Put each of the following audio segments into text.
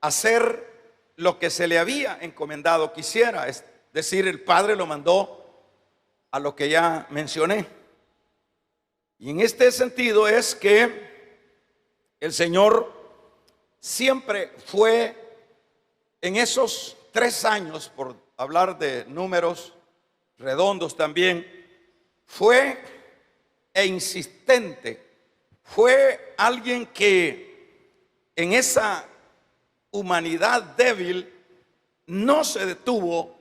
hacer lo que se le había encomendado que hiciera. Es decir, el Padre lo mandó a lo que ya mencioné. Y en este sentido es que el Señor siempre fue, en esos 3 años, por hablar de números redondos también, fue insistente. Fue alguien que en esa humanidad débil no se detuvo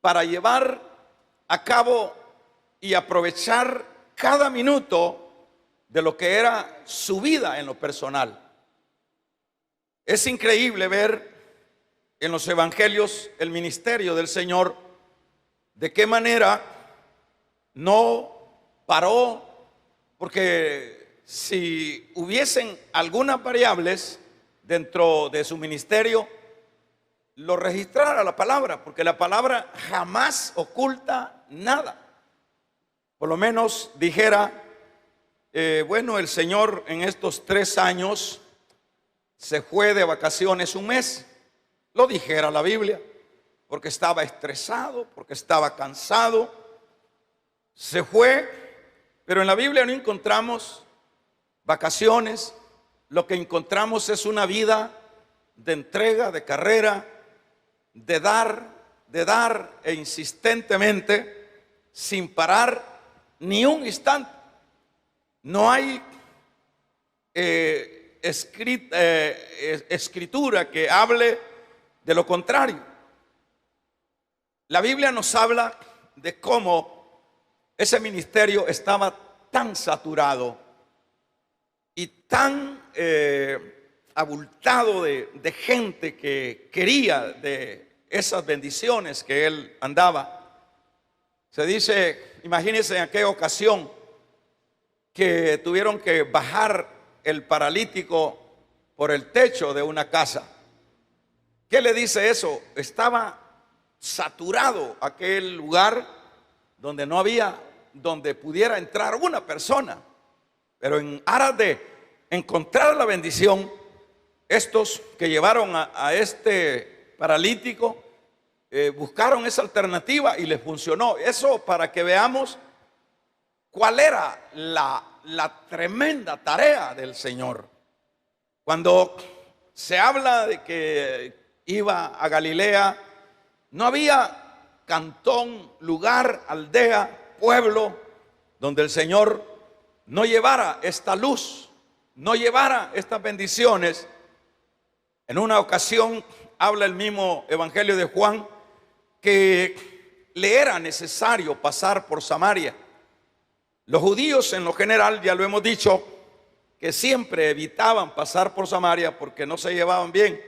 para llevar a cabo y aprovechar cada minuto de lo que era su vida en lo personal. Es increíble ver en los evangelios el ministerio del Señor, de qué manera no paró, porque si hubiesen algunas variables dentro de su ministerio, lo registrara la palabra, porque la palabra jamás oculta nada. Por lo menos dijera, bueno, el Señor en estos 3 años se fue de vacaciones un mes. Lo dijera la Biblia, porque estaba estresado, porque estaba cansado. Se fue, pero en la Biblia no encontramos vacaciones. Lo que encontramos es una vida de entrega, de carrera, de dar e insistentemente, sin parar ni un instante. No hay escritura que hable de lo contrario. La Biblia nos habla de cómo ese ministerio estaba tan saturado y tan abultado de gente que quería de esas bendiciones que él andaba. Se dice, imagínense en aquella ocasión que tuvieron que bajar el paralítico por el techo de una casa. ¿Qué le dice eso? Estaba saturado aquel lugar donde no había, donde pudiera entrar una persona. Pero en aras de encontrar la bendición, estos que llevaron a este paralítico buscaron esa alternativa y les funcionó. Eso para que veamos cuál era la tremenda tarea del Señor. Cuando se habla de que iba a Galilea, no había cantón, lugar, aldea, pueblo donde el Señor no llevara esta luz, no llevara estas bendiciones. En una ocasión habla el mismo Evangelio de Juan que le era necesario pasar por Samaria. Los judíos en lo general, ya lo hemos dicho, que siempre evitaban pasar por Samaria porque no se llevaban bien.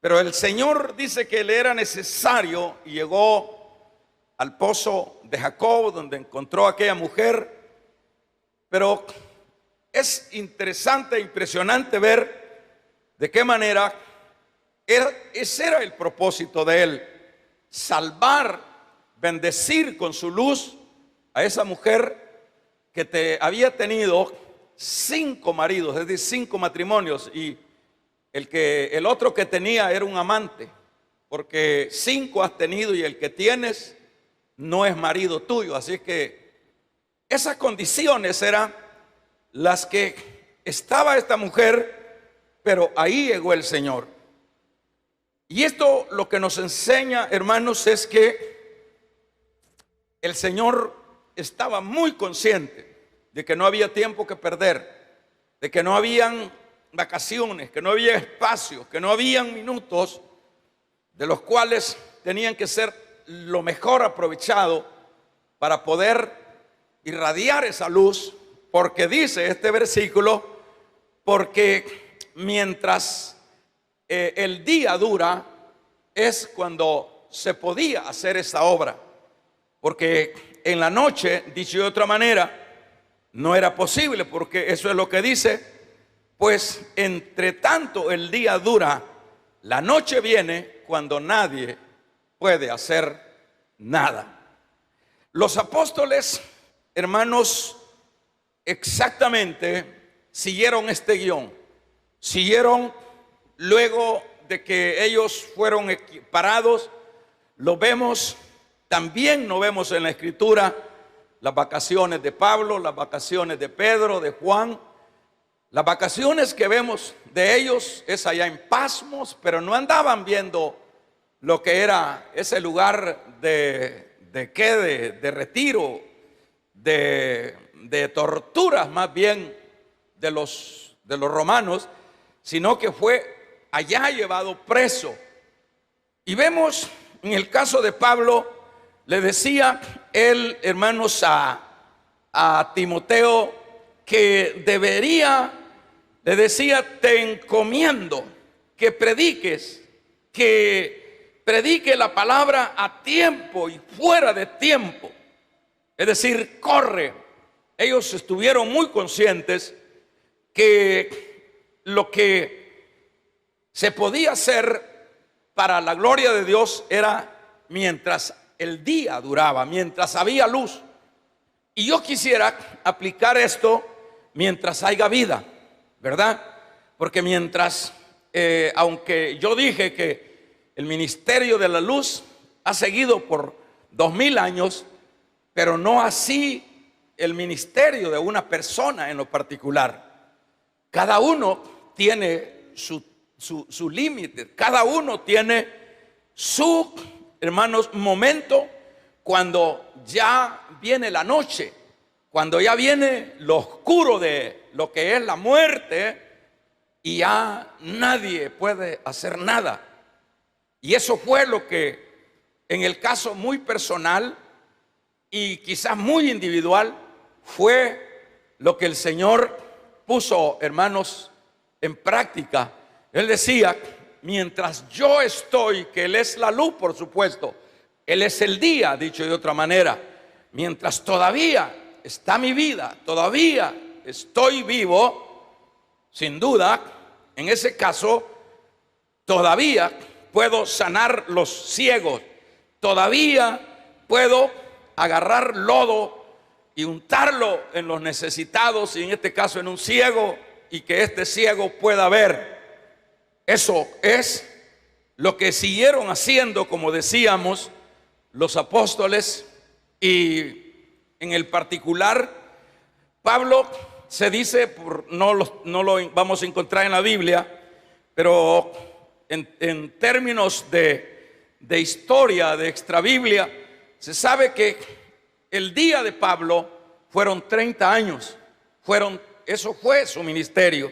Pero el Señor dice que le era necesario y llegó al pozo de Jacob, donde encontró a aquella mujer. Pero es interesante e impresionante ver de qué manera ese era el propósito de él: salvar, bendecir con su luz a esa mujer que había tenido 5 maridos, es decir, 5 matrimonios, y el otro que tenía era un amante, porque 5 has tenido y el que tienes no es marido tuyo. Así que esas condiciones eran las que estaba esta mujer, pero ahí llegó el Señor. Y esto lo que nos enseña, hermanos, es que el Señor estaba muy consciente de que no había tiempo que perder, de que no habían vacaciones, que no había espacio, que no habían minutos de los cuales tenían que ser lo mejor aprovechado para poder irradiar esa luz, porque dice este versículo, porque mientras el día dura es cuando se podía hacer esa obra, porque en la noche, dicho de otra manera, no era posible, porque eso es lo que dice, pues entre tanto el día dura, la noche viene cuando nadie puede hacer nada. Los apóstoles, hermanos, exactamente siguieron este guión. siguieron luego de que ellos fueron parados. Lo vemos, también no vemos en la Escritura las vacaciones de Pablo, las vacaciones de Pedro, de Juan. Las vacaciones que vemos de ellos es allá en Pasmos, pero no andaban viendo lo que era ese lugar de retiro, de torturas más bien de los romanos, sino que fue allá llevado preso. Y vemos en el caso de Pablo, le decía él, hermanos, a Timoteo que le decía, te encomiendo que predique la palabra a tiempo y fuera de tiempo. Es decir, corre. Ellos estuvieron muy conscientes que lo que se podía hacer para la gloria de Dios era mientras el día duraba, mientras había luz. Y yo quisiera aplicar esto mientras haya vida, ¿verdad? Porque mientras, aunque yo dije que el ministerio de la luz ha seguido por 2000 años, pero no así el ministerio de una persona en lo particular. Cada uno tiene su límite, cada uno tiene su, hermanos, momento cuando ya viene la noche, cuando ya viene lo oscuro de lo que es la muerte y ya nadie puede hacer nada. Y eso fue lo que en el caso muy personal y quizás muy individual fue lo que el Señor puso, hermanos, en práctica. Él decía, mientras yo estoy, que Él es la luz, por supuesto, Él es el día, dicho de otra manera, mientras todavía está mi vida, todavía estoy vivo, sin duda, en ese caso, todavía puedo sanar los ciegos, todavía puedo agarrar lodo y untarlo en los necesitados, y en este caso en un ciego, y que este ciego pueda ver. Eso es lo que siguieron haciendo, como decíamos, los apóstoles. Y en el particular, Pablo se dice, no lo vamos a encontrar en la Biblia, pero en términos de historia, de extrabiblia, se sabe que el día de Pablo fueron 30 años. Eso fue su ministerio.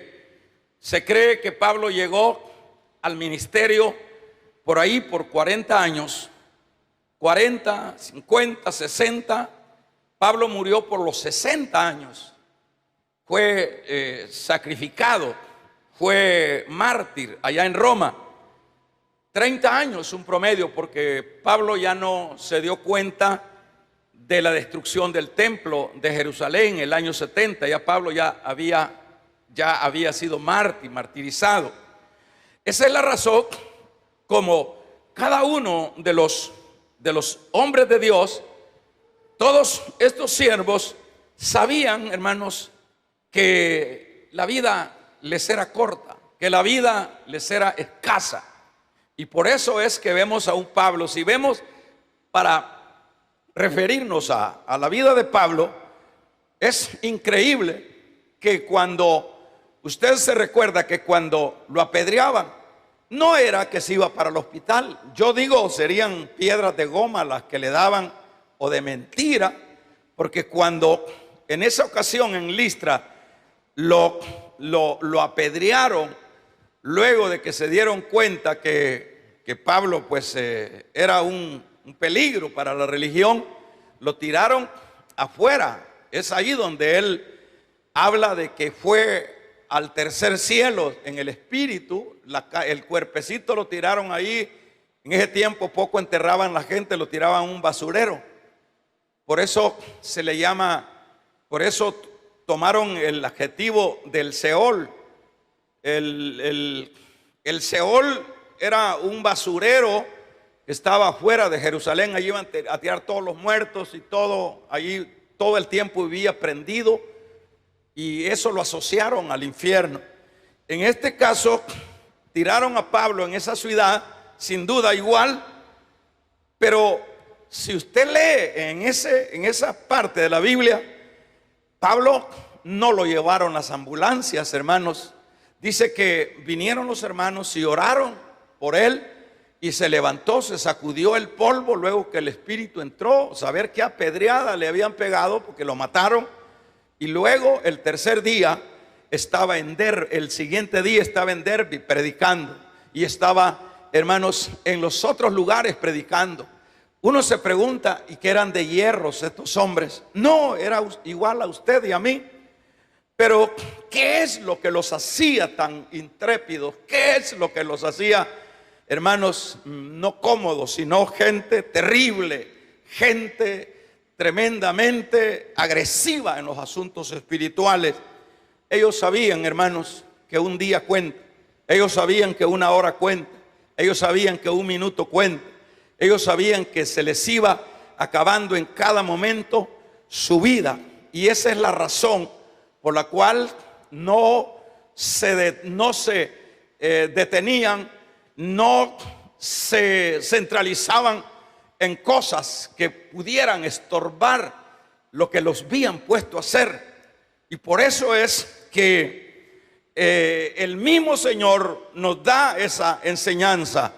Se cree que Pablo llegó al ministerio por ahí por 40 años, 40, 50, 60. Pablo murió por los 60 años. Fue sacrificado, fue mártir allá en Roma. 30 años un promedio, porque Pablo ya no se dio cuenta de la destrucción del templo de Jerusalén en el año 70. Ya Pablo ya había sido martirizado. Esa es la razón como cada uno de los hombres de Dios, todos estos siervos sabían, hermanos, que la vida les era corta, que la vida les era escasa. Y por eso es que vemos a un Pablo. Si vemos, para referirnos a la vida de Pablo, es increíble que cuando usted se recuerda que cuando lo apedreaban, no era que se iba para el hospital. Yo digo, serían piedras de goma las que le daban, o de mentira, porque cuando en esa ocasión en Listra lo apedrearon, luego de que se dieron cuenta que Pablo pues era un peligro para la religión, lo tiraron afuera. Es ahí donde él habla de que fue al tercer cielo en el espíritu. El cuerpecito lo tiraron ahí. En ese tiempo poco enterraban la gente, lo tiraban a un basurero. Por eso se le llama, por eso tomaron el adjetivo del Seol. El Seol era un basurero que estaba afuera de Jerusalén. Allí iban a tirar todos los muertos y todo. Allí todo el tiempo vivía prendido, y eso lo asociaron al infierno. en este caso tiraron a Pablo en esa ciudad, sin duda igual, pero si usted lee en esa parte de la Biblia, Pablo no lo llevaron las ambulancias, hermanos. Dice que vinieron los hermanos y oraron por él y se levantó, se sacudió el polvo luego que el espíritu entró, saber qué apedreada le habían pegado porque lo mataron. Y luego el tercer día estaba en Derbe, el siguiente día estaba en Derbe predicando y estaba, hermanos, en los otros lugares predicando. Uno se pregunta, ¿y qué eran de hierros estos hombres? No, era igual a usted y a mí. Pero ¿qué es lo que los hacía tan intrépidos? ¿Qué es lo que los hacía, hermanos, no cómodos, sino gente terrible, gente tremendamente agresiva en los asuntos espirituales? Ellos sabían, hermanos, que un día cuenta. Ellos sabían que una hora cuenta. Ellos sabían que un minuto cuenta. Ellos sabían que se les iba acabando en cada momento su vida. Y esa es la razón por la cual no se detenían, no se centralizaban en cosas que pudieran estorbar lo que los habían puesto a hacer. Y por eso es que el mismo Señor nos da esa enseñanza,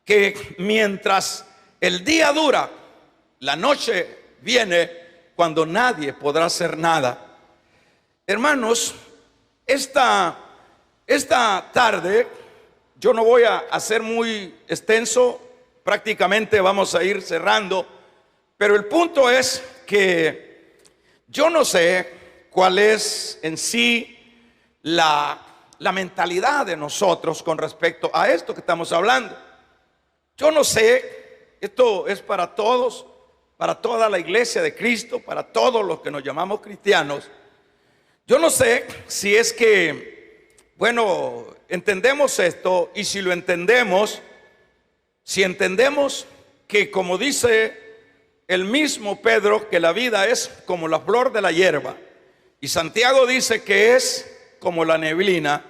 que mientras el día dura, la noche viene cuando nadie podrá hacer nada. Hermanos, esta tarde yo no voy a hacer muy extenso, prácticamente vamos a ir cerrando, pero el punto es que yo no sé cuál es en sí la mentalidad de nosotros con respecto a esto que estamos hablando. Yo no sé, esto es para todos, para toda la iglesia de Cristo, para todos los que nos llamamos cristianos. Yo no sé si es que, bueno, entendemos esto, y si lo entendemos, si entendemos que, como dice el mismo Pedro, que la vida es como la flor de la hierba, y Santiago dice que es como la neblina,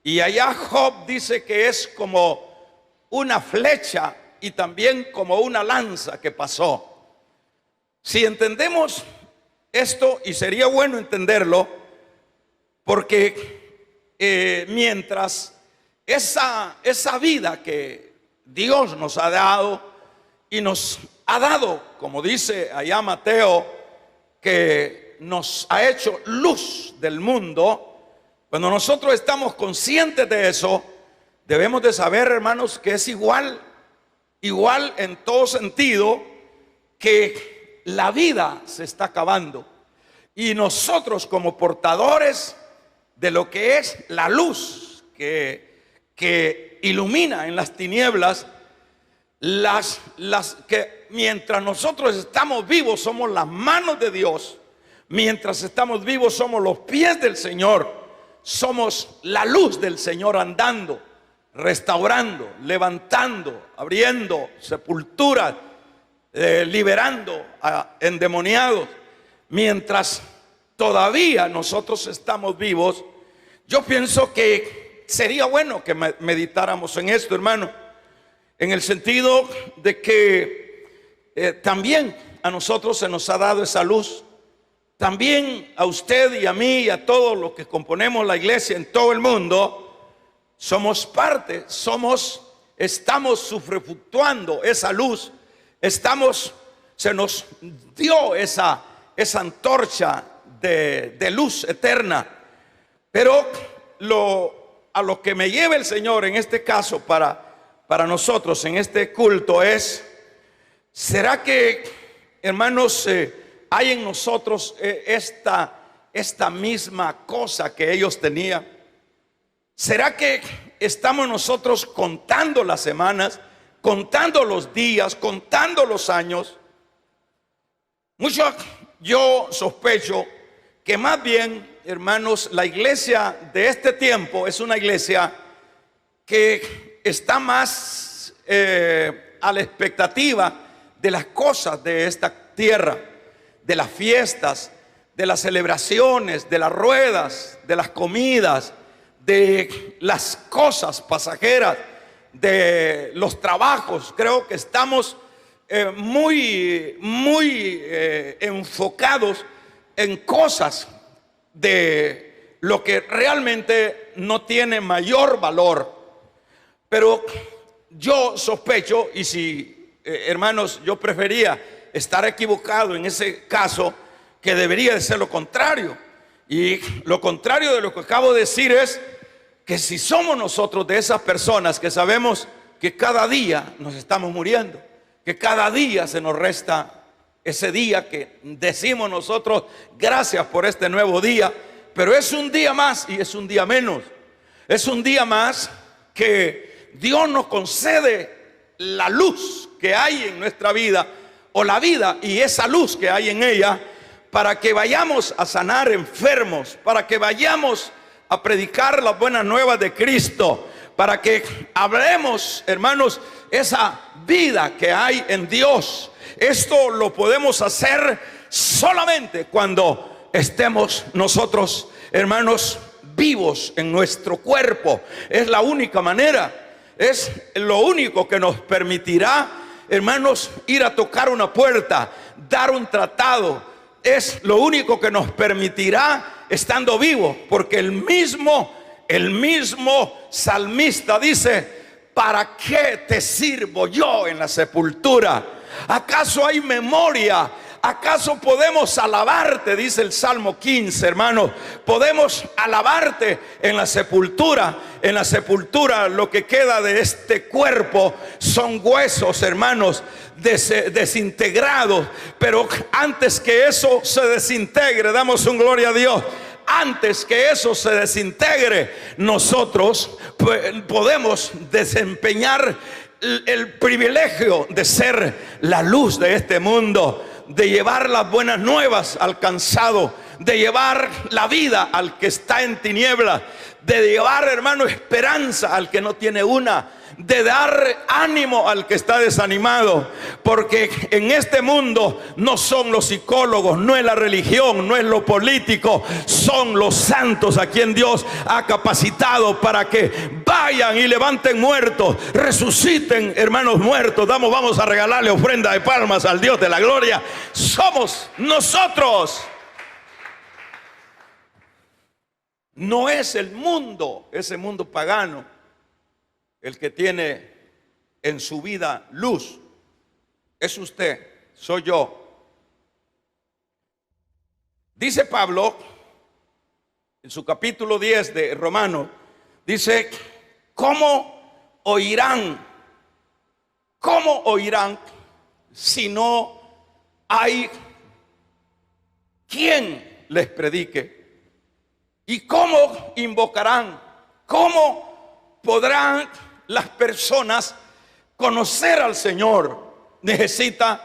y allá Job dice que es como una flecha y también como una lanza que pasó. Si entendemos esto, y sería bueno entenderlo, porque mientras esa vida que Dios nos ha dado, y nos ha dado, como dice allá Mateo, que nos ha hecho luz del mundo, cuando nosotros estamos conscientes de eso, debemos de saber, hermanos, que es igual en todo sentido, que la vida se está acabando. Y nosotros, como portadores de lo que es la luz que ilumina en las tinieblas, las que mientras nosotros estamos vivos somos las manos de Dios, mientras estamos vivos somos los pies del Señor, somos la luz del Señor andando, restaurando, levantando, abriendo sepulturas, liberando a endemoniados. Mientras todavía nosotros estamos vivos, yo pienso que sería bueno que meditáramos en esto, hermano, en el sentido de que también a nosotros se nos ha dado esa luz. También a usted y a mí y a todos los que componemos la iglesia en todo el mundo, somos parte, estamos sufrefructuando esa luz, se nos dio esa antorcha de luz eterna. Pero a lo que me lleva el Señor en este caso para nosotros en este culto es, ¿será que, hermanos, hay en nosotros esta misma cosa que ellos tenían? ¿Será que estamos nosotros contando las semanas, contando los días, contando los años? Yo sospecho que más bien, hermanos, la iglesia de este tiempo es una iglesia que está más a la expectativa de las cosas de esta tierra, de las fiestas, de las celebraciones, de las ruedas, de las comidas, de las cosas pasajeras, de los trabajos. Creo que estamos muy enfocados en cosas de lo que realmente no tiene mayor valor. Pero yo sospecho, y si hermanos, yo prefería estar equivocado en ese caso, que debería de ser lo contrario. Y lo contrario de lo que acabo de decir es que si somos nosotros de esas personas que sabemos que cada día nos estamos muriendo, que cada día se nos resta ese día que decimos nosotros gracias por este nuevo día, pero es un día más y es un día menos. Es un día más que Dios nos concede la luz que hay en nuestra vida, o la vida y esa luz que hay en ella, para que vayamos a sanar enfermos, para que vayamos a predicar las buenas nuevas de Cristo, para que hablemos, hermanos, esa vida que hay en Dios. Esto lo podemos hacer solamente cuando estemos nosotros, hermanos, vivos en nuestro cuerpo. Es la única manera, es lo único que nos permitirá, hermanos, ir a tocar una puerta, dar un tratado. Es lo único que nos permitirá estando vivos, porque el mismo salmista dice: ¿para qué te sirvo yo en la sepultura? ¿Acaso hay memoria? ¿Acaso podemos alabarte? Dice el Salmo 15, hermanos. Podemos alabarte en la sepultura. En la sepultura lo que queda de este cuerpo son huesos, hermanos, desintegrados. Pero antes que eso se desintegre, damos un gloria a Dios. Antes que eso se desintegre, nosotros podemos desempeñar el privilegio de ser la luz de este mundo, de llevar las buenas nuevas al cansado, de llevar la vida al que está en tinieblas, de llevar, hermano, esperanza al que no tiene una, de dar ánimo al que está desanimado. Porque en este mundo no son los psicólogos, no es la religión, no es lo político, son los santos a quien Dios ha capacitado para que vayan y levanten muertos, resuciten, hermanos, muertos. Vamos a regalarle ofrenda de palmas al Dios de la gloria. Somos nosotros. No es el mundo, ese mundo pagano, el que tiene en su vida luz. Es usted, soy yo. Dice Pablo en su capítulo 10 de Romanos, dice: ¿cómo oirán si no hay quien les predique? ¿Y cómo invocarán? ¿Cómo podrán las personas conocer al Señor? Necesita,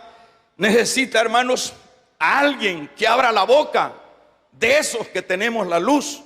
hermanos, a alguien que abra la boca de esos que tenemos la luz.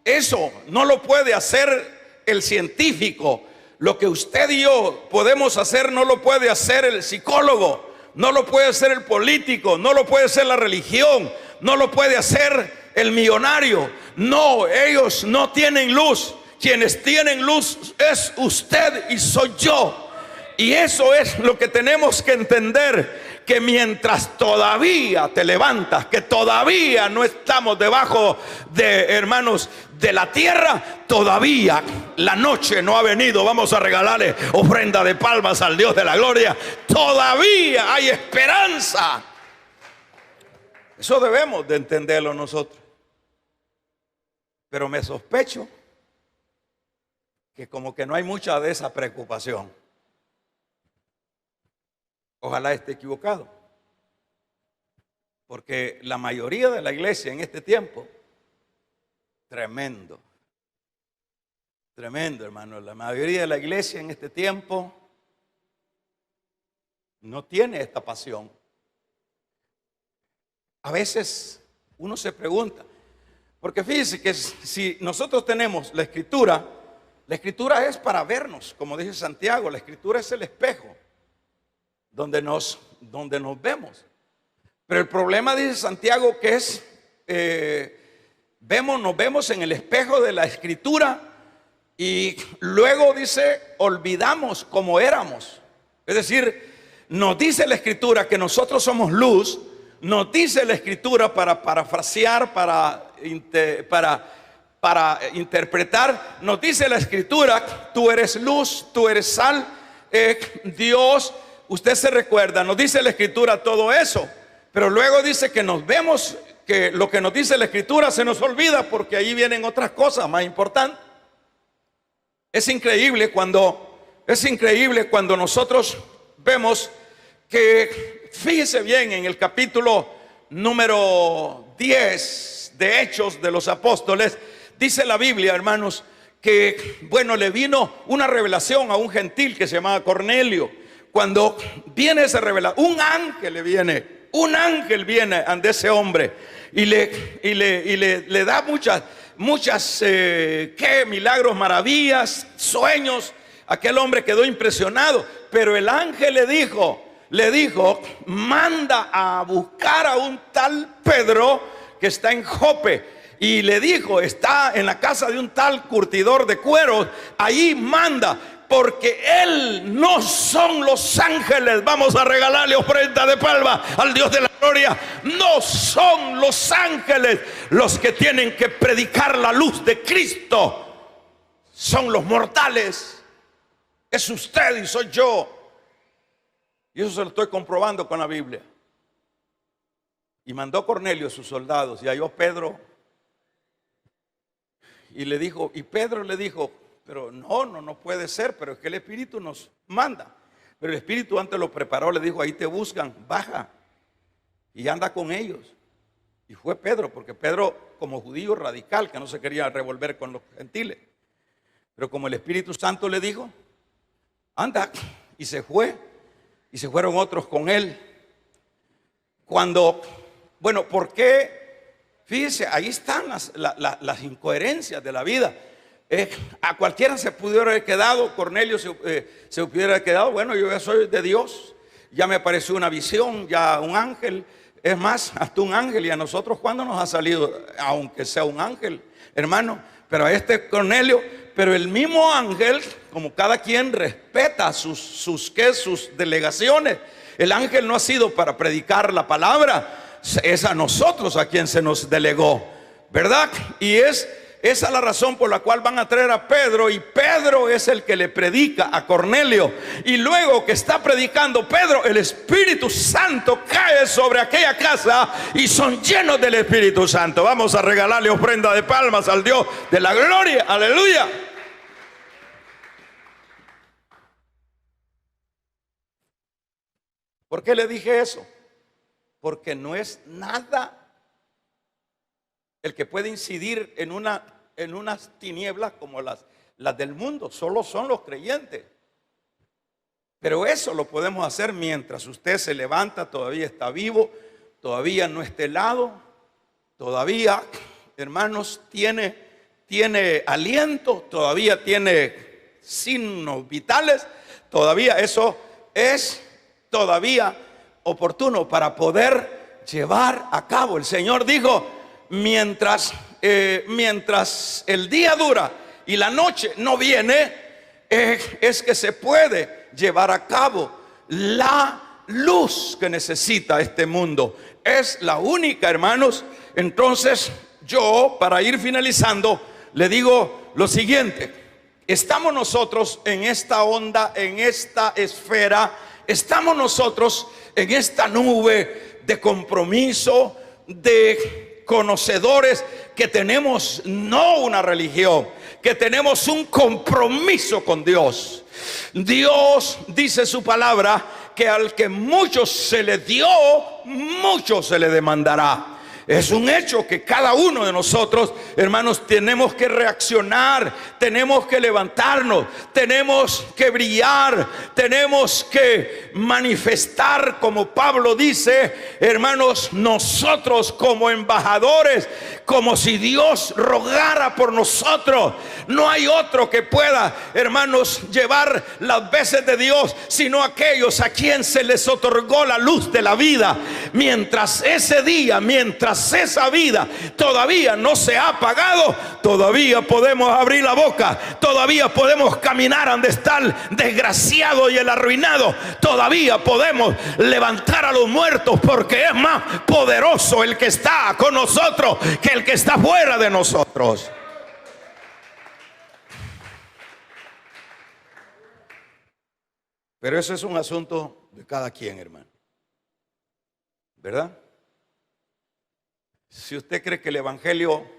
Eso no lo puede hacer el científico. Lo que usted y yo podemos hacer no lo puede hacer el psicólogo, no lo puede hacer el político, no lo puede hacer la religión, no lo puede hacer el millonario. No, ellos no tienen luz. Quienes tienen luz es usted y soy yo. Y eso es lo que tenemos que entender, que mientras todavía te levantas, que todavía no estamos debajo de, hermanos, de la tierra, todavía la noche no ha venido. Vamos a regalarle ofrenda de palmas al Dios de la gloria. Todavía hay esperanza. Eso debemos de entenderlo nosotros. Pero me sospecho que como que no hay mucha de esa preocupación. Ojalá esté equivocado, porque la mayoría de la iglesia en este tiempo, tremendo, hermano, la mayoría de la iglesia en este tiempo no tiene esta pasión. A veces uno se pregunta, porque fíjese que si nosotros tenemos la escritura es para vernos, como dice Santiago. La escritura es el espejo donde nos vemos. Pero el problema, dice Santiago, que es nos vemos en el espejo de la escritura, Y luego dice, olvidamos cómo éramos. Es decir, nos dice la Escritura que nosotros somos luz. Nos dice la Escritura, para parafrasear, para interpretar, nos dice la Escritura: tú eres luz, tú eres sal. Dios, usted se recuerda, nos dice la Escritura todo eso, pero luego dice que nos vemos, que lo que nos dice la Escritura se nos olvida, porque ahí vienen otras cosas más importantes. Es increíble cuando nosotros vemos que, fíjese bien, en el capítulo número 10 de Hechos de los Apóstoles, dice la Biblia, hermanos, que bueno, le vino una revelación a un gentil que se llamaba Cornelio. Cuando viene esa revelación, un ángel viene ante ese hombre y le da muchas milagros, maravillas, sueños. Aquel hombre quedó impresionado, pero el ángel le dijo: manda a buscar a un tal Pedro que está en Jope. Y le dijo: está en la casa de un tal curtidor de cueros, ahí manda, porque él no son los ángeles. Vamos a regalarle ofrenda de palma al Dios de la gloria. No son los ángeles los que tienen que predicar la luz de Cristo, son los mortales. Es usted y soy yo. Y eso se lo estoy comprobando con la Biblia. Y mandó Cornelio a sus soldados y halló Pedro. Y le dijo, y Pedro le dijo: pero no puede ser, pero es que el Espíritu nos manda. Pero el Espíritu antes lo preparó, le dijo: ahí te buscan, baja y anda con ellos. Y fue Pedro, porque Pedro, como judío radical, que no se quería revolver con los gentiles, pero como el Espíritu Santo le dijo: anda, y se fue, y se fueron otros con él. Bueno, ¿por qué? Fíjese, ahí están las incoherencias de la vida. A cualquiera se pudiera haber quedado, Cornelio se hubiera quedado: bueno, yo ya soy de Dios, ya me apareció una visión, ya un ángel. Es más, hasta un ángel. Y a nosotros, ¿cuándo nos ha salido? Aunque sea un ángel, hermano. Pero a este Cornelio, pero el mismo ángel, como cada quien respeta sus delegaciones, el ángel no ha sido para predicar la palabra, es a nosotros a quien se nos delegó, ¿verdad? Y esa es la razón por la cual van a traer a Pedro, y Pedro es el que le predica a Cornelio. Y luego que está predicando Pedro, el Espíritu Santo cae sobre aquella casa y son llenos del Espíritu Santo. Vamos a regalarle ofrenda de palmas al Dios de la gloria. Aleluya. ¿Por qué le dije eso? Porque no es nada el que puede incidir en unas tinieblas como las del mundo. Solo son los creyentes. Pero eso lo podemos hacer mientras usted se levanta, todavía está vivo, todavía no está helado, todavía, hermanos, tiene aliento, todavía tiene signos vitales. Todavía eso es todavía oportuno para poder llevar a cabo. El Señor dijo: mientras el día dura y la noche no viene, es que se puede llevar a cabo la luz que necesita este mundo. Es la única, hermanos. Entonces yo, para ir finalizando, le digo lo siguiente: estamos nosotros en esta onda, en esta esfera, estamos nosotros en esta nube de compromiso, de conocedores que tenemos no una religión, que tenemos un compromiso con Dios. Dios dice su palabra que al que mucho se le dio, mucho se le demandará. Es un hecho que cada uno de nosotros, hermanos, tenemos que reaccionar, tenemos que levantarnos, tenemos que brillar, tenemos que manifestar, como Pablo dice, hermanos, nosotros como embajadores, como si Dios rogara por nosotros. No hay otro que pueda, hermanos, llevar las veces de Dios, sino aquellos a quien se les otorgó la luz de la vida. mientras ese día, mientras esa vida todavía no se ha apagado, todavía podemos abrir la boca, todavía podemos caminar donde está el desgraciado y el arruinado, todavía podemos levantar a los muertos, porque es más poderoso el que está con nosotros que el que está fuera de nosotros. Pero eso es un asunto de cada quien, hermano, ¿verdad? Si usted cree que el evangelio,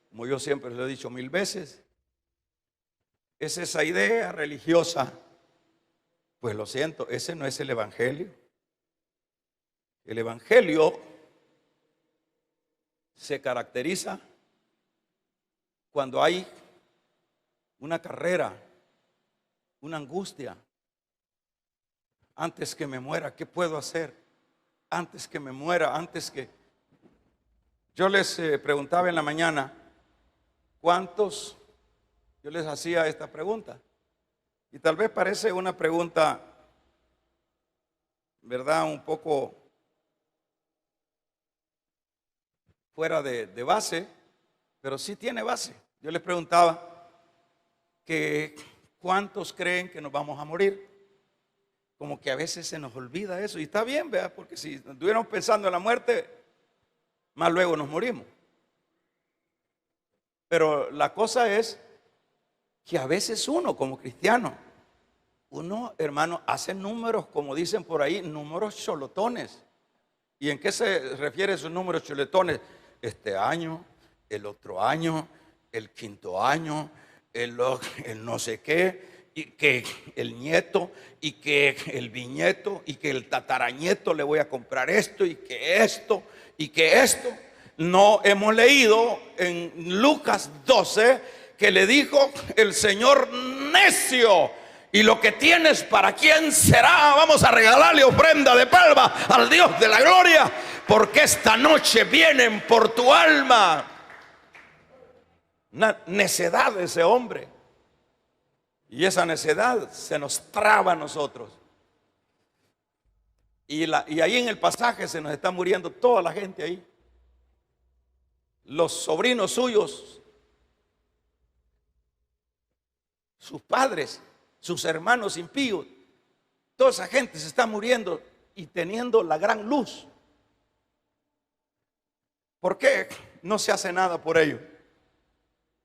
como yo siempre lo he dicho 1000 veces, es esa idea religiosa, pues lo siento, ese no es el evangelio. El evangelio se caracteriza cuando hay una carrera, una angustia. Antes que me muera, ¿qué puedo hacer? Antes que me muera, antes que... Yo les preguntaba en la mañana, ¿cuántos? Yo les hacía esta pregunta. Y tal vez parece una pregunta, ¿verdad?, un poco fuera de base, pero sí tiene base. Yo les preguntaba que ¿cuántos creen que nos vamos a morir? Como que a veces se nos olvida eso, y está bien, ¿verdad? Porque si estuviéramos pensando en la muerte, más luego nos morimos. Pero la cosa es que a veces uno como cristiano, uno, hermano, hace números, como dicen por ahí, números cholotones. ¿Y en qué se refiere esos números cholotones? Este año, el otro año, el quinto año, el no sé qué, y que el nieto, y que el bisnieto, y que el tataranieto le voy a comprar esto, y que esto, y que esto. No hemos leído en Lucas 12 que le dijo el Señor: necio, y lo que tienes, ¿para quién será? Vamos a regalarle ofrenda de palma al Dios de la gloria, porque esta noche vienen por tu alma. Una necedad de ese hombre. Y esa necedad se nos traba a nosotros. Y ahí en el pasaje se nos está muriendo toda la gente ahí. Los sobrinos suyos, sus padres, sus hermanos impíos, toda esa gente se está muriendo y teniendo la gran luz. ¿Por qué no se hace nada por ello?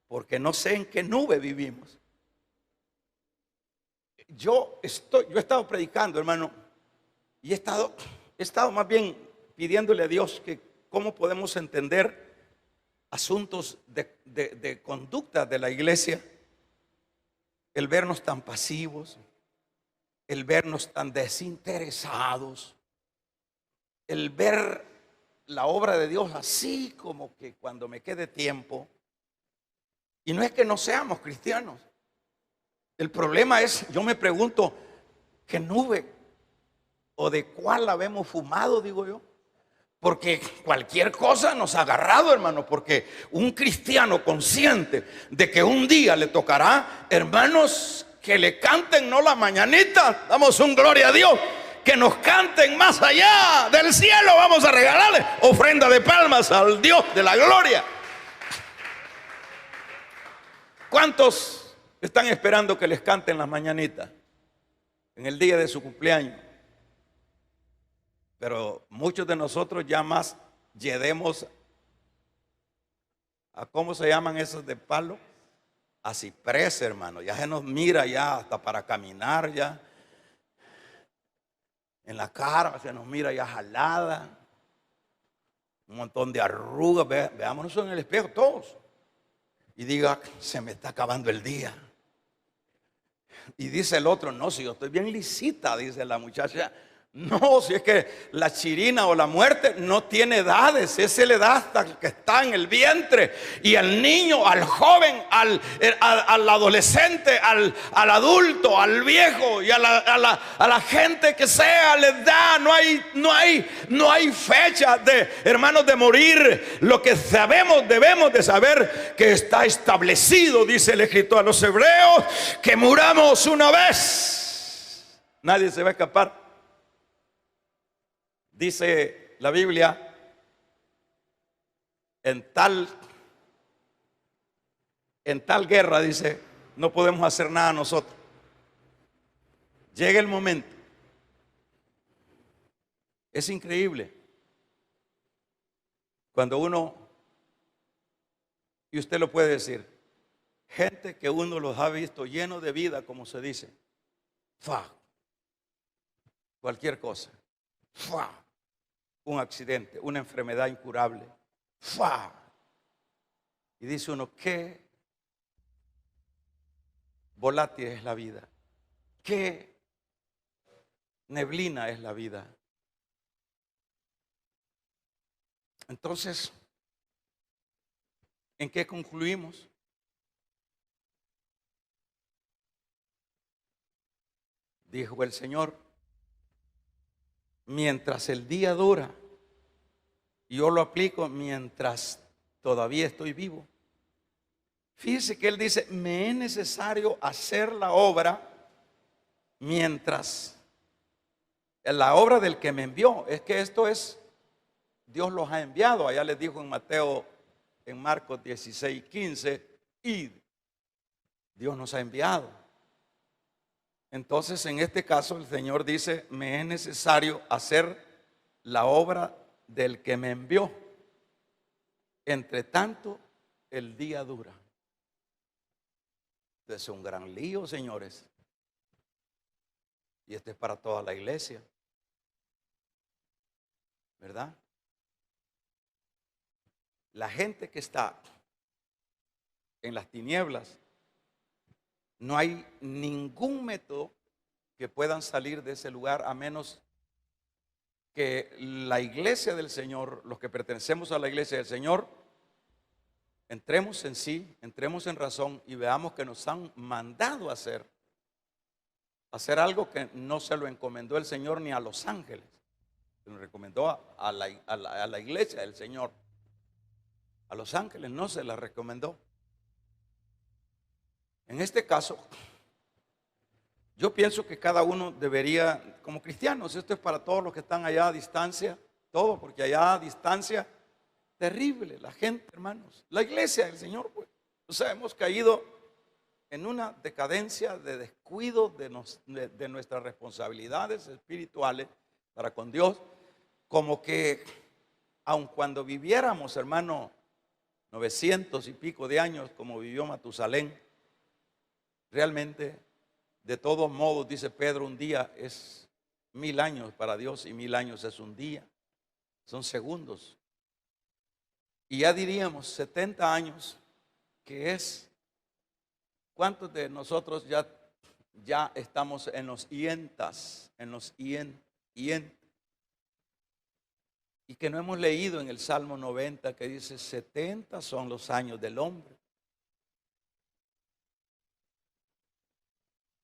Porque no sé en qué nube vivimos. Yo he estado predicando, hermano, y he estado más bien pidiéndole a Dios que cómo podemos entender asuntos de conducta de la iglesia, el vernos tan pasivos, el vernos tan desinteresados, el ver la obra de Dios así como que cuando me quede tiempo. Y no es que no seamos cristianos. El problema es, yo me pregunto, ¿qué nube o de cuál habemos fumado, digo yo? Porque cualquier cosa nos ha agarrado, hermano. Porque un cristiano consciente de que un día le tocará, hermanos, que le canten no la mañanita, damos un gloria a Dios, que nos canten más allá del cielo. Vamos a regalarle ofrenda de palmas al Dios de la gloria. ¿Cuántos están esperando que les canten las mañanitas en el día de su cumpleaños? Pero muchos de nosotros ya más llegamos a, ¿cómo se llaman esos de palo? A ciprés, hermano. Ya se nos mira ya hasta para caminar ya. En la cara se nos mira ya jalada. Un montón de arrugas. Veámonos en el espejo todos. Y diga, se me está acabando el día. Y dice el otro, no, si yo estoy bien lisita, dice la muchacha. No, si es que la chirina o la muerte no tiene edades, ese le da hasta el que está en el vientre. Y al niño, al joven, al adolescente, al adulto, al viejo y a la gente que sea, les da. No hay fecha de, hermanos, de morir. Lo que sabemos, debemos de saber que está establecido, dice el escritor a los hebreos, que muramos una vez. Nadie se va a escapar. Dice la Biblia, en tal guerra, dice, no podemos hacer nada nosotros. Llega el momento. Es increíble cuando uno, y usted lo puede decir, gente que uno los ha visto llenos de vida, como se dice, cualquier cosa, un accidente, una enfermedad incurable, y dice uno, qué volátil es la vida, qué neblina es la vida. Entonces, ¿en qué concluimos? Dijo el Señor, mientras el día dura, y yo lo aplico mientras todavía estoy vivo. Fíjese que Él dice, me es necesario hacer la obra mientras la obra del que me envió. Es que esto es, Dios los ha enviado. Allá les dijo en Marcos 16:15, id, Dios nos ha enviado. Entonces, en este caso, el Señor dice, me es necesario hacer la obra del que me envió. Entre tanto, el día dura. Es un gran lío, señores. Y este es para toda la iglesia, ¿verdad? La gente que está en las tinieblas, no hay ningún método que puedan salir de ese lugar a menos que la iglesia del Señor, los que pertenecemos a la iglesia del Señor, entremos en sí, entremos en razón y veamos que nos han mandado a hacer algo que no se lo encomendó el Señor ni a los ángeles, se lo recomendó a la iglesia del Señor. A los ángeles no se la recomendó. En este caso, yo pienso que cada uno debería, como cristianos, esto es para todos los que están allá a distancia, todo, porque allá a distancia, terrible la gente, hermanos. La iglesia del Señor, pues, o sea, hemos caído en una decadencia de descuido de nuestras responsabilidades espirituales para con Dios, como que, aun cuando viviéramos, hermano, 900 y pico de años, como vivió Matusalén, realmente, de todos modos, dice Pedro, un día es 1000 años para Dios y 1000 años es un día, son segundos. Y ya diríamos 70 años, que es, ¿cuántos de nosotros ya estamos en los ientas, y que no hemos leído en el Salmo 90 que dice 70 son los años del hombre?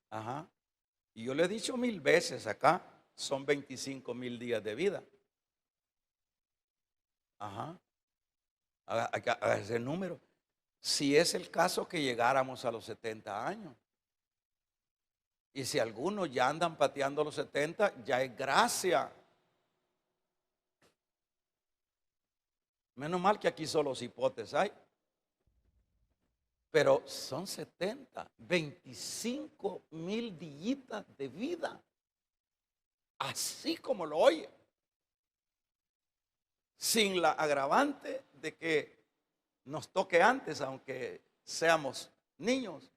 Ajá. Y yo le he dicho 1000 veces acá, son 25,000 días de vida. Ajá. Haga ese número. Si es el caso que llegáramos a los 70 años. Y si algunos ya andan pateando los 70, ya es gracia. Menos mal que aquí solo cipotes hay. Pero son 70, 25,000 días de vida. Así como lo oye. Sin la agravante de que nos toque antes, aunque seamos niños.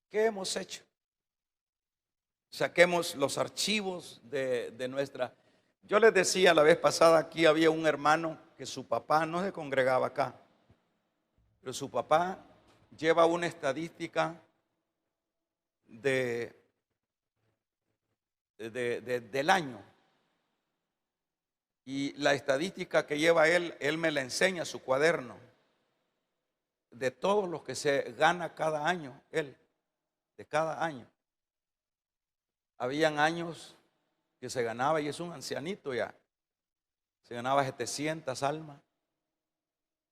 ¿Qué hemos hecho? Saquemos los archivos de nuestra... Yo les decía la vez pasada, aquí había un hermano que su papá no se congregaba acá, pero su papá lleva una estadística del año. Y la estadística que lleva él me la enseña, su cuaderno, de todos los que se gana cada año, de cada año. Habían años que se ganaba, y es un ancianito ya, se ganaba 700 almas.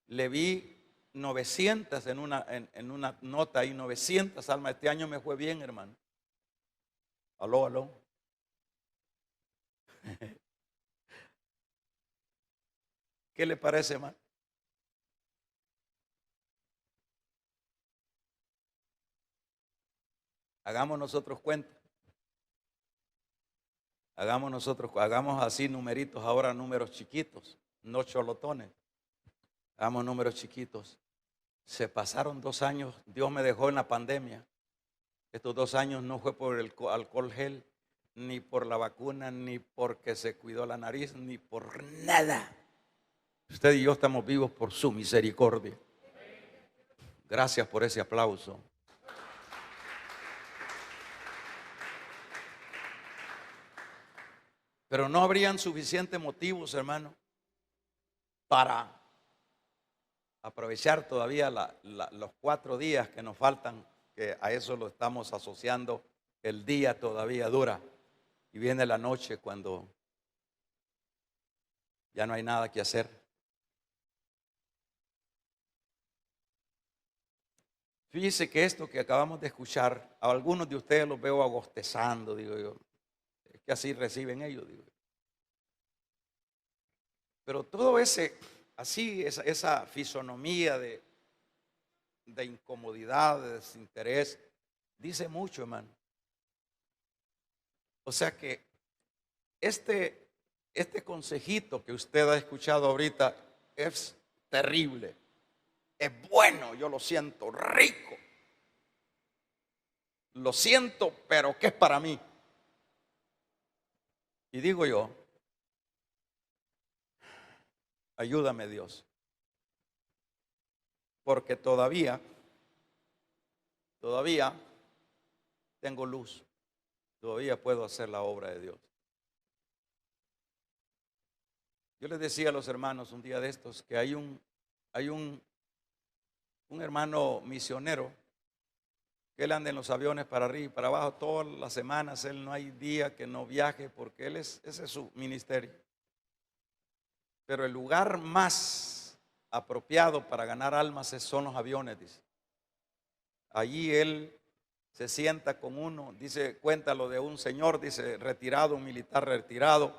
Le vi 900 en una nota ahí, 900 almas. Este año me fue bien, hermano. Aló. ¿Qué le parece, hermano? Hagamos nosotros cuenta. Hagamos así numeritos ahora, números chiquitos, no cholotones. Hagamos números chiquitos. Se pasaron 2 años, Dios me dejó en la pandemia. Estos 2 años no fue por el alcohol gel, ni por la vacuna, ni porque se cuidó la nariz, ni por nada. Usted y yo estamos vivos por su misericordia. Gracias por ese aplauso. Pero no habrían suficientes motivos, hermano, para aprovechar todavía los 4 días que nos faltan, que a eso lo estamos asociando. El día todavía dura y viene la noche cuando ya no hay nada que hacer. Fíjese que esto que acabamos de escuchar, a algunos de ustedes los veo agostezando, digo yo. Es que así reciben ellos, digo. Pero todo esa fisonomía de incomodidad, de desinterés, dice mucho, hermano. O sea que este consejito que usted ha escuchado ahorita es terrible. Es bueno, yo lo siento, rico. Lo siento, pero ¿qué es para mí? Y digo yo, ayúdame Dios, porque todavía tengo luz, todavía puedo hacer la obra de Dios. Yo les decía a los hermanos un día de estos que hay un hermano misionero que él anda en los aviones para arriba y para abajo todas las semanas. Él no hay día que no viaje porque ese es su ministerio. Pero el lugar más apropiado para ganar almas son los aviones, dice. Allí él se sienta con uno, dice, cuéntalo de un señor, dice, retirado, un militar retirado,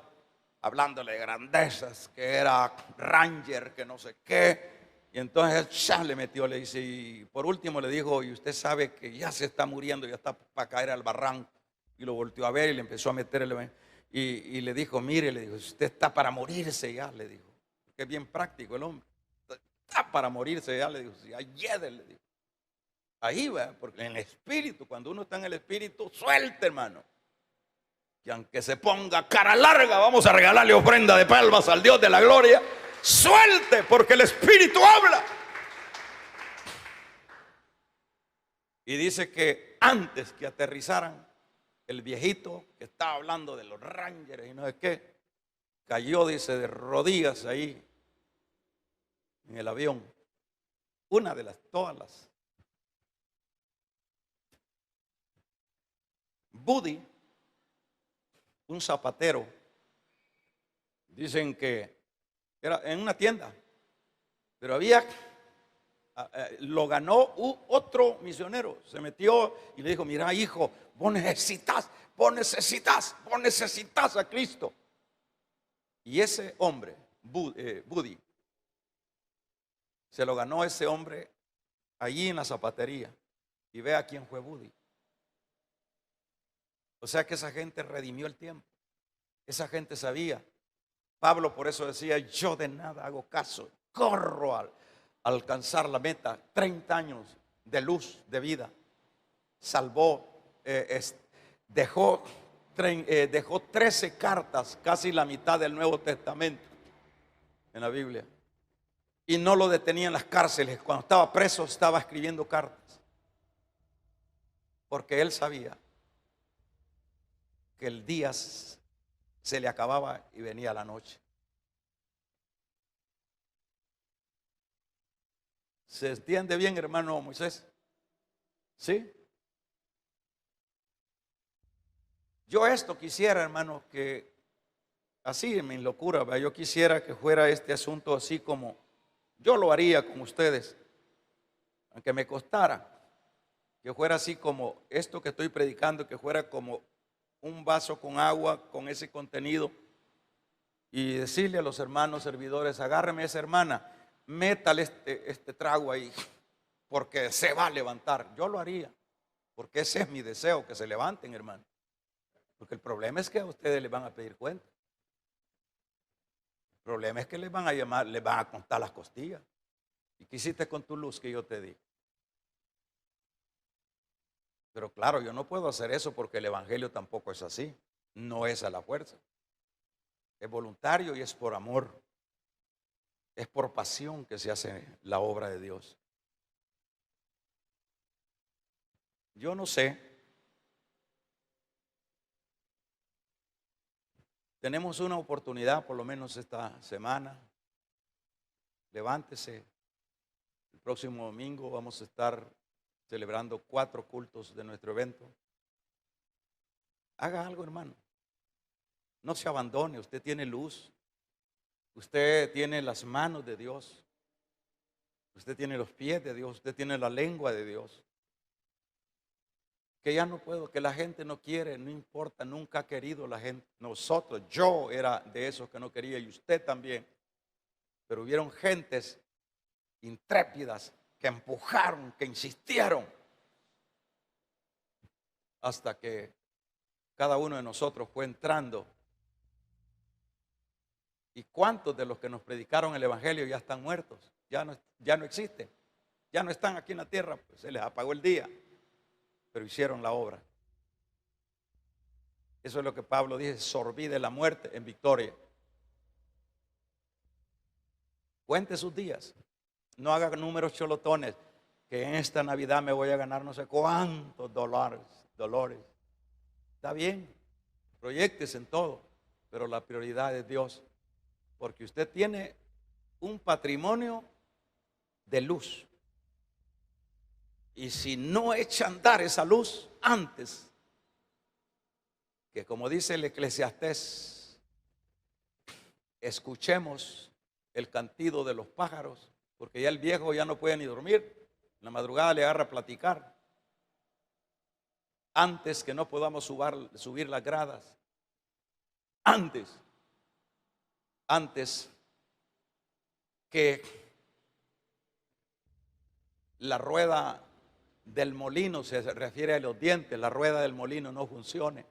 hablándole de grandezas, que era ranger, que no sé qué. Y entonces él ya le metió, le dice, y por último le dijo, y usted sabe que ya se está muriendo, ya está para caer al barranco. Y lo volteó a ver y le empezó a meter y le dijo, mire, le dijo, usted está para morirse ya, le dijo. Que es bien práctico el hombre. Está para morirse ya, le dijo, ayer le dijo. Ahí va, porque en el espíritu, cuando uno está en el espíritu, suelta, hermano. Y aunque se ponga cara larga, vamos a regalarle ofrenda de palmas al Dios de la gloria. Suelte, porque el espíritu habla. Y dice que antes que aterrizaran, el viejito que estaba hablando de los rangers y no sé qué, cayó, dice, de rodillas ahí en el avión. Una de todas las. Buddy, un zapatero, dicen que era en una tienda, pero lo ganó otro misionero. Se metió y le dijo, mira hijo, vos necesitas a Cristo. Y ese hombre, Buddy, se lo ganó ese hombre allí en la zapatería. Y vea quién fue Buddy. O sea que esa gente redimió el tiempo. Esa gente sabía. Pablo por eso decía, yo de nada hago caso, corro al alcanzar la meta. 30 años de luz, de vida. Salvó, dejó 13 cartas, casi la mitad del Nuevo Testamento en la Biblia. Y no lo detenían en las cárceles. Cuando estaba preso estaba escribiendo cartas. Porque él sabía que el día se le acababa y venía la noche. ¿Se entiende bien, hermano Moisés? ¿Sí? Yo esto quisiera, hermano, que así en mi locura, ¿verdad? Yo quisiera que fuera este asunto así como yo lo haría con ustedes, aunque me costara, que fuera así como esto que estoy predicando, que fuera como un vaso con agua, con ese contenido, y decirle a los hermanos servidores: agárreme a esa hermana, métale este trago ahí, porque se va a levantar. Yo lo haría, porque ese es mi deseo, que se levanten, hermano. Porque el problema es que a ustedes les van a pedir cuenta. El problema es que les van a llamar, les van a contar las costillas. ¿Y qué hiciste con tu luz que yo te di? Pero claro, yo no puedo hacer eso porque el evangelio tampoco es así. No es a la fuerza. Es voluntario y es por amor. Es por pasión que se hace la obra de Dios. Yo no sé. Tenemos una oportunidad, por lo menos esta semana. Levántese. El próximo domingo vamos a estar celebrando 4 cultos de nuestro evento. Haga algo, hermano. No se abandone. Usted tiene luz. Usted tiene las manos de Dios. Usted tiene los pies de Dios. Usted tiene la lengua de Dios. Que ya no puedo, que la gente no quiere, no importa, nunca ha querido la gente. Nosotros, yo era de esos que no quería y usted también. Pero hubieron gentes intrépidas que empujaron, que insistieron, hasta que cada uno de nosotros fue entrando. ¿Y cuántos de los que nos predicaron el evangelio ya están muertos? Ya no existen, ya no están aquí en la tierra, pues se les apagó el día, pero hicieron la obra. Eso es lo que Pablo dice: sorbí de la muerte en victoria. Cuente sus días, no haga números cholotones, que en esta Navidad me voy a ganar no sé cuántos dolores. Está bien, proyéctese en todo, pero la prioridad es Dios, porque usted tiene un patrimonio de luz. Y si no echa a andar esa luz antes, que como dice el Eclesiastés, escuchemos el cantido de los pájaros, porque ya el viejo ya no puede ni dormir, en la madrugada le agarra a platicar. Antes que no podamos subir las gradas, antes que la rueda del molino, se refiere a los dientes, la rueda del molino no funcione.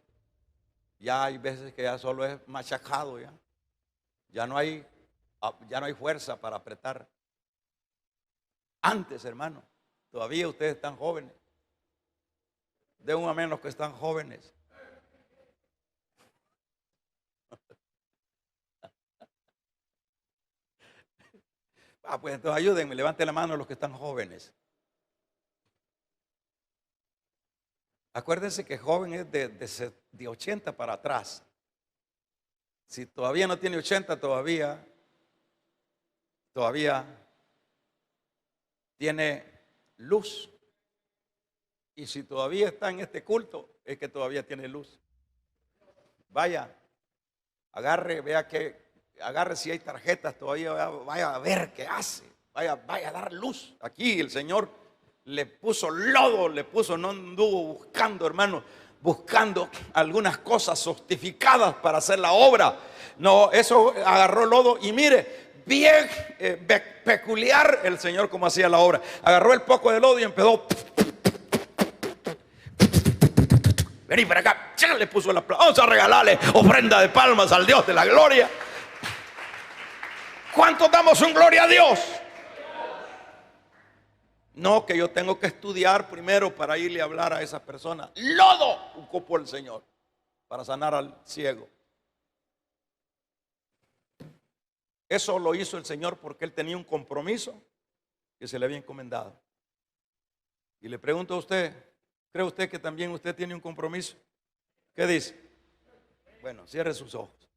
Ya hay veces que ya solo es machacado, ya no hay fuerza para apretar. Antes, hermano, todavía ustedes están jóvenes. De un a menos que están jóvenes. Pues entonces ayúdenme, levanten la mano los que están jóvenes. Acuérdense que joven es de 80 para atrás. Si todavía no tiene 80, todavía tiene luz. Y si todavía está en este culto, es que todavía tiene luz. Vaya, agarre, agarre si hay tarjetas todavía, vaya a ver qué hace. Vaya a dar luz. Aquí el Señor le puso lodo, no anduvo buscando, hermano, buscando algunas cosas sofisticadas para hacer la obra. No, eso agarró lodo y mire, bien peculiar el Señor como hacía la obra. Agarró el poco de lodo y empezó. Vení para acá, ya le puso la plata. Vamos a regalarle ofrenda de palmas al Dios de la gloria. ¿Cuántos damos un gloria a Dios? No, que yo tengo que estudiar primero para irle a hablar a esa persona. Lodo ocupó el Señor para sanar al ciego. Eso lo hizo el Señor porque Él tenía un compromiso que se le había encomendado. Y le pregunto a usted, ¿cree usted que también usted tiene un compromiso? ¿Qué dice? Bueno, cierre sus ojos.